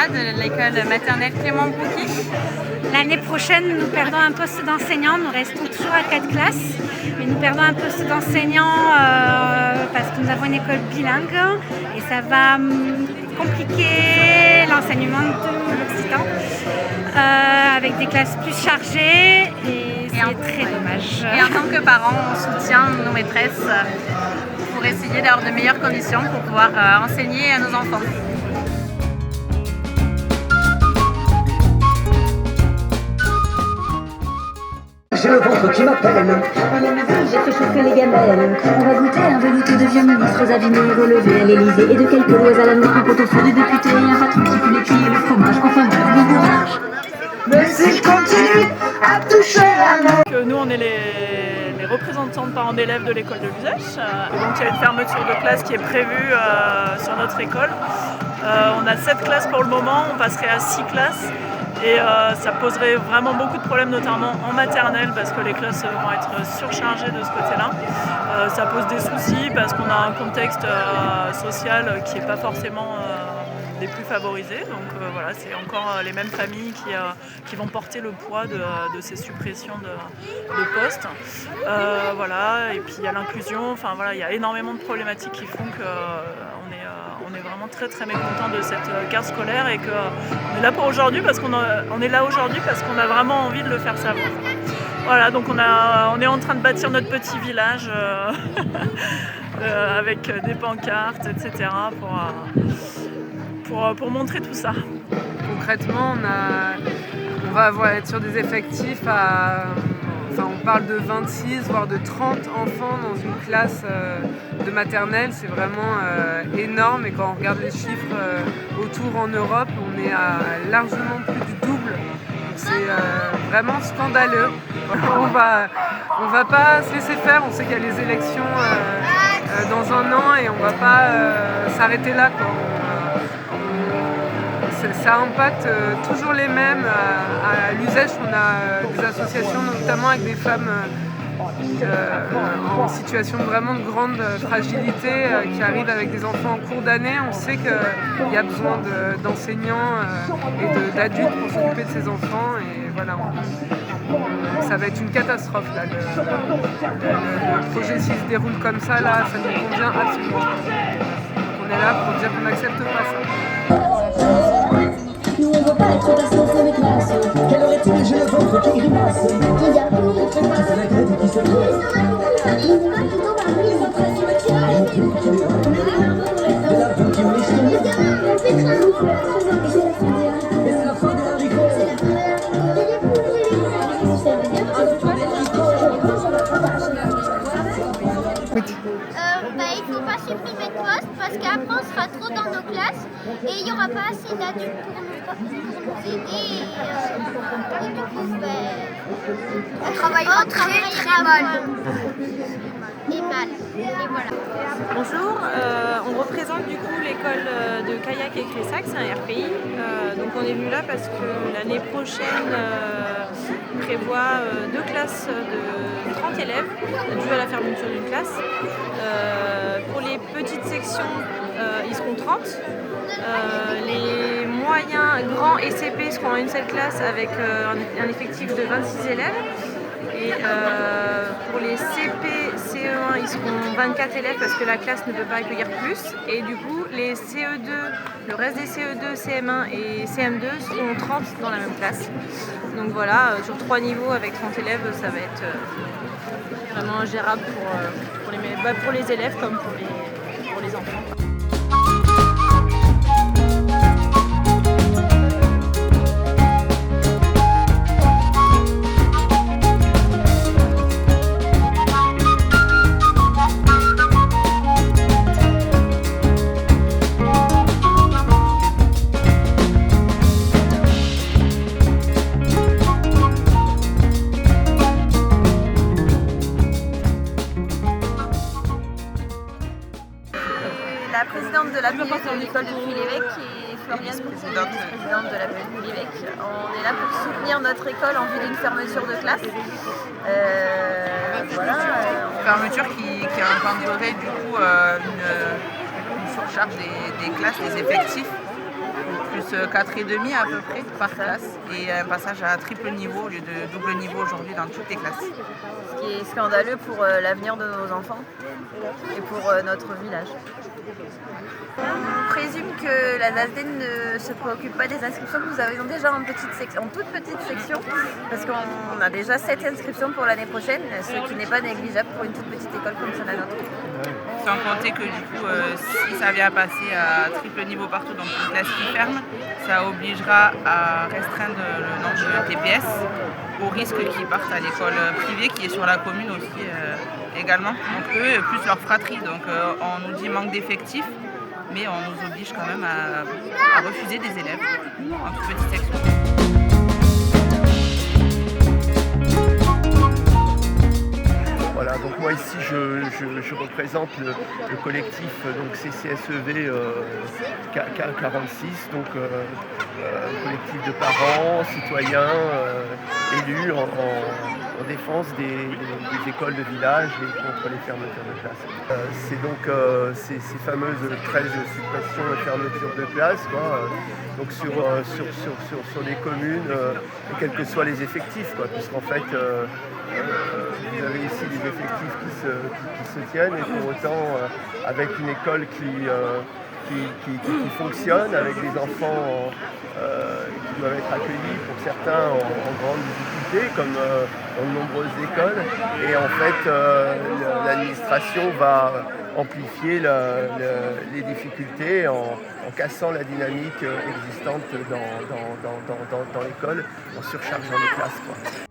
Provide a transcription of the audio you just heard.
De l'école maternelle Clément Broucky. L'année prochaine, nous perdons un poste d'enseignant. Nous restons toujours à 4 classes, mais nous perdons un poste d'enseignant parce que nous avons une école bilingue et ça va compliquer l'enseignement de l'occitan avec des classes plus chargées et c'est très dommage. Et en tant que parents, on soutient nos maîtresses pour essayer d'avoir de meilleures conditions pour pouvoir enseigner à nos enfants. J'ai le ventre qui m'appelle. À la maison, j'ai fait chauffer les gamelles. On va goûter un velouté de vieux ministres aux avis relevés à l'Elysée. Et de quelques lois à la main, un pot-au-feu des députés, un patron qui pue les pieds et le fromage. Enfin bref, bon courage. Mais si je continue à toucher la main. Nous, on est les représentants de parents d'élèves de l'école de l'Uzèche. Donc il y a une fermeture de classe qui est prévue sur notre école. On a 7 classes pour le moment, on passerait à 6 classes. Et ça poserait vraiment beaucoup de problèmes, notamment en maternelle, parce que les classes vont être surchargées de ce côté-là. Ça pose des soucis parce qu'on a un contexte social qui n'est pas forcément des plus favorisés. Donc voilà, c'est encore les mêmes familles qui vont porter le poids de ces suppressions de postes. Voilà. Et puis il y a l'inclusion, enfin voilà, il y a énormément de problématiques qui font qu'on est vraiment très très mécontent de cette carte scolaire et qu'on est là pour aujourd'hui parce qu'on est là aujourd'hui parce qu'on a vraiment envie de le faire savoir. Voilà, donc on est en train de bâtir notre petit village avec des pancartes, etc. pour montrer tout ça. Concrètement, on va être sur des effectifs on parle de 26 voire de 30 enfants dans une classe de maternelle, c'est vraiment énorme et quand on regarde les chiffres autour en Europe, on est à largement plus du double. Donc c'est vraiment scandaleux. On va pas se laisser faire, on sait qu'il y a les élections dans un an et on va pas s'arrêter là, quoi. Ça impacte toujours les mêmes. À l'Uzèche, on a des associations, notamment avec des femmes en situation vraiment de grande fragilité qui arrivent avec des enfants en cours d'année. On sait qu'il y a besoin d'enseignants et d'adultes pour s'occuper de ces enfants. Et voilà, ça va être une catastrophe. Là. Le projet s'il se déroule comme ça, là, ça nous convient absolument pas. Donc on est là pour dire qu'on n'accepte pas ça. Nous on veut pas être tassés dans les classes. Quelle heure est-il? J'ai le ventre qui grimace. Il y a plus de C'est la grève qui se Il ne faut pas supprimer de postes parce qu'après on sera trop dans nos classes et il n'y aura pas assez d'adultes pour nous aider et du coup on travaillera très mal. Et mal. Et voilà. Bonjour, on représente du coup l'école de kayak et Cressac, c'est un RPI. Donc on est venu là parce que l'année prochaine prévoit 2 classes de 30 élèves dû à la fermeture d'une classe. Pour les petites sections, ils seront 30. Les moyens, grands et CP seront en une seule classe avec un effectif de 26 élèves. Et pour les CP, CE1, ils seront 24 élèves parce que la classe ne peut pas accueillir plus. Et du coup, les CE2, le reste des CE2, CM1 et CM2 seront 30 dans la même classe. Donc voilà, sur 3 niveaux avec 30 élèves, ça va être vraiment gérable pour les élèves comme pour les enfants. La présidente de la PUI de l'école de Puy-l'Évêque et Floriane, vice-présidente de la PUI de Puy-l'Évêque. On est là pour soutenir notre école en vue d'une fermeture de classe. Fermeture qui engendrerait du coup une surcharge des classes, des effectifs, plus 4,5 à peu près par classe, et un passage à triple niveau au lieu de double niveau aujourd'hui dans toutes les classes. Ce qui est scandaleux pour l'avenir de nos enfants et pour notre village. On présume que la NASDEN ne se préoccupe pas des inscriptions que nous avons déjà en toute petite section, parce qu'on a déjà 7 inscriptions pour l'année prochaine, ce qui n'est pas négligeable pour une toute petite école comme ça la nôtre. Sans compter que du coup, si ça vient à passer à triple niveau partout, donc une classe qui ferme, ça obligera à restreindre le nombre de TPS, au risque qu'ils partent à l'école privée qui est sur la commune aussi également. Donc eux, plus leur fratrie, donc on nous dit manque d'effectifs, mais on nous oblige quand même à refuser des élèves en toute petite section. Voilà, donc moi ici je représente le collectif donc CCSEV K46, donc collectif de parents, citoyens, élus en défense des écoles de village et contre les fermetures de classes. C'est donc ces fameuses 13 suppressions et fermetures de classes, quoi, donc sur les communes, quels que soient les effectifs, puisqu'en fait vous avez ici des effectifs qui se tiennent, et pour autant avec une école qui fonctionne, avec des enfants qui doivent être accueillis pour certains en grande difficulté, comme dans de nombreuses écoles. Et en fait, l'administration va amplifier les difficultés en cassant la dynamique existante dans l'école, en surchargeant les classes, quoi.